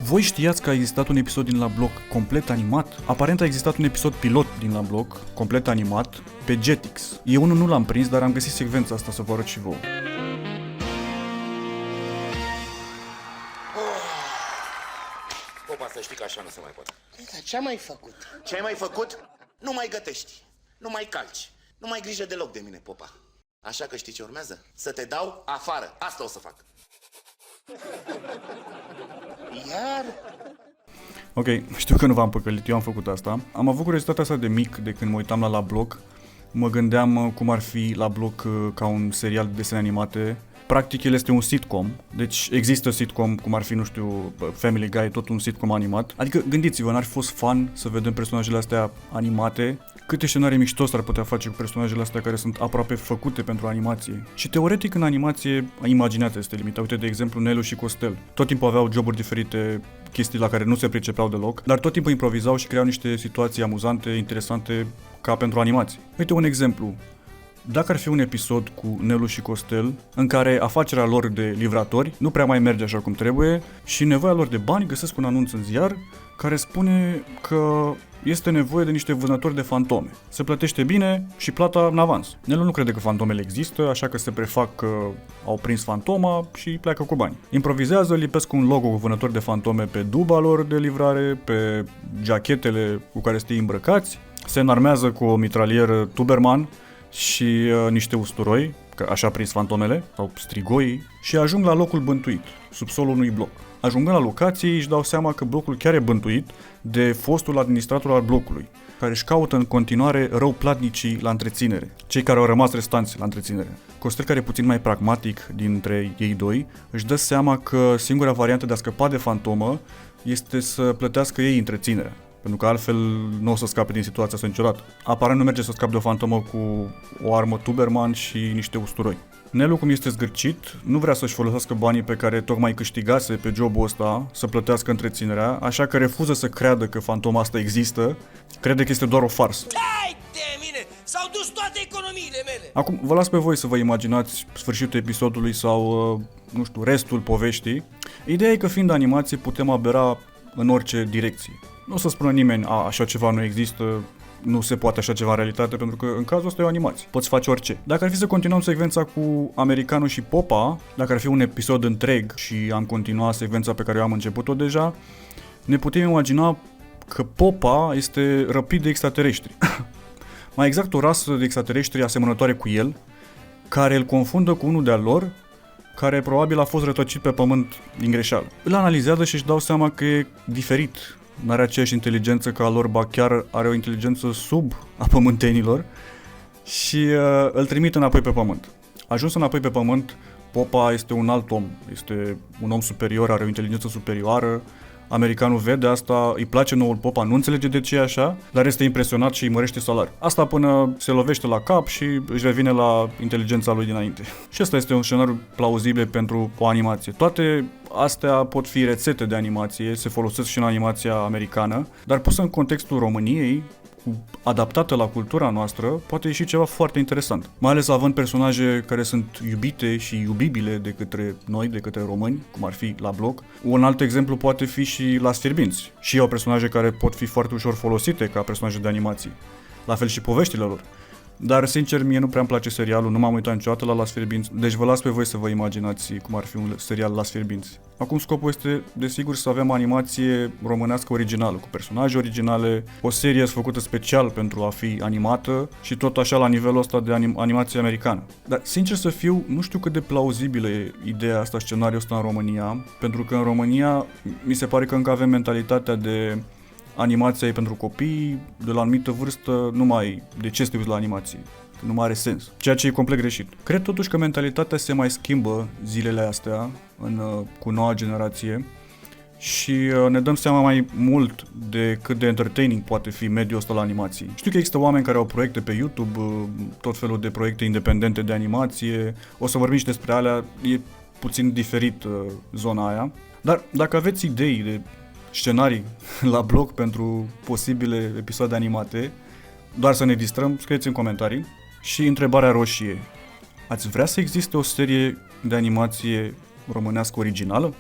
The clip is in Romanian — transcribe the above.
Voi știați că a existat un episod din La Bloc complet animat? Aparent a existat un episod pilot din La Bloc, complet animat, pe Jetix. Eu nu l-am prins, dar am găsit secvența asta să vă arăt și vouă. Popa, să știi că așa nu se mai poate. Dar ce-am mai făcut? Ce ai mai făcut? Nu mai gătești, nu mai calci, nu mai ai grijă deloc de mine, Popa. Așa că știi ce urmează? Să te dau afară. Asta o să fac. Iar? Ok, știu că nu v-am păcălit, eu am făcut asta. Am avut curiozitatea asta de mic, de când mă uitam la Bloc. Mă gândeam cum ar fi La Bloc ca un serial de desene animate. Practic el este un sitcom, deci există sitcom cum ar fi, nu știu, Family Guy, tot un sitcom animat. Adică gândiți-vă, n-ar fi fost fun să vedem personajele astea animate? Câte scenarii mișto s-ar putea face cu personajele astea care sunt aproape făcute pentru animație? Și teoretic în animație, imaginația este limita. Uite, de exemplu, Nelu și Costel. Tot timpul aveau joburi diferite, chestii la care nu se pricepeau deloc, dar tot timpul improvizau și creau niște situații amuzante, interesante, ca pentru animație. Uite un exemplu. Dacă ar fi un episod cu Nelu și Costel, în care afacerea lor de livratori nu prea mai merge așa cum trebuie și nevoia lor de bani, găsesc un anunț în ziar care spune că este nevoie de niște vânători de fantome. Se plătește bine și plata în avans. Nelu nu crede că fantomele există, așa că se prefac că au prins fantoma și pleacă cu bani. Improvizează, lipesc un logo cu vânători de fantome pe duba lor de livrare, pe jachetele cu care sunt îmbrăcați, se înarmează cu o mitralieră Tuberman și niște usturoi, că așa a prins fantomele, sau strigoi, și ajung la locul bântuit, subsolul unui bloc. Ajungând la locație, își dau seama că blocul chiar e bântuit de fostul administrator al blocului, care își caută în continuare răuplatnicii la întreținere, cei care au rămas restanți la întreținere. Costel, care e puțin mai pragmatic dintre ei doi, își dă seama că singura variantă de a scăpa de fantomă este să plătească ei întreținerea, pentru că altfel nu o să scape din situația asta niciodată. Aparent nu merge să scape de o fantomă cu o armă Tuberman și niște usturoi. Nelu, cum este zgârcit, nu vrea să-și folosească banii pe care tocmai câștigase pe jobul ăsta să plătească întreținerea, așa că refuză să creadă că fantoma asta există, crede că este doar o farsă. Hai de mine! S-au dus toate economiile mele! Acum, vă las pe voi să vă imaginați sfârșitul episodului sau, nu știu, restul poveștii. Ideea e că, fiind animație, putem abera în orice direcție. Nu o să spună nimeni, așa ceva nu există, nu se poate așa ceva în realitate, pentru că în cazul ăsta e o animație. Poți face orice. Dacă ar fi să continuăm secvența cu Americanul și Popa, dacă ar fi un episod întreg și am continuat secvența pe care eu am început-o deja, ne putem imagina că Popa este răpit de extraterestri. Mai exact, o rasă de extraterestri asemănătoare cu el, care îl confundă cu unul de-al lor, care probabil a fost rătăcit pe pământ din greșeală. Îl analizează și își dau seama că e diferit. N-are aceeași inteligență ca a lor, ba chiar are o inteligență sub a pământenilor și îl trimite înapoi pe pământ. Ajuns înapoi pe pământ, Popa este un alt om, este un om superior, are o inteligență superioară. Americanul vede asta, îi place noul Popa, nu înțelege de ce e așa, dar este impresionat și îi mărește salariul. Asta până se lovește la cap și își revine la inteligența lui dinainte. Și ăsta este un scenariu plauzibil pentru o animație. Toate astea pot fi rețete de animație, se folosesc și în animația americană, dar pusă în contextul României, adaptată la cultura noastră, poate ieși ceva foarte interesant. Mai ales având personaje care sunt iubite și iubibile de către noi, de către români, cum ar fi La Bloc. Un alt exemplu poate fi și Las Fierbinți. Și au personaje care pot fi foarte ușor folosite ca personaje de animație. La fel și poveștile lor. Dar, sincer, mie nu prea îmi place serialul, nu m-am uitat niciodată la Las Fierbinți, deci vă las pe voi să vă imaginați cum ar fi un serial Las Fierbinți. Acum scopul este, desigur, să avem animație românească originală, cu personaje originale, o serie făcută special pentru a fi animată și tot așa la nivelul ăsta de animație americană. Dar, sincer să fiu, nu știu cât de plauzibilă e ideea asta, scenariul ăsta în România, pentru că în România mi se pare că încă avem mentalitatea de animația e pentru copii, de la o anumită vârstă, de ce să te uiți la animație? Nu mai are sens. Ceea ce e complet greșit. Cred totuși că mentalitatea se mai schimbă zilele astea cu noua generație și ne dăm seama mai mult de cât de entertaining poate fi mediul ăsta la animații. Știu că există oameni care au proiecte pe YouTube, tot felul de proiecte independente de animație, o să vorbim și despre alea, e puțin diferit zona aia. Dar dacă aveți idei de scenarii La Bloc pentru posibile episoade animate, doar să ne distrăm, scrieți în comentarii. Și întrebarea roșie: ați vrea să existe o serie de animație românească originală?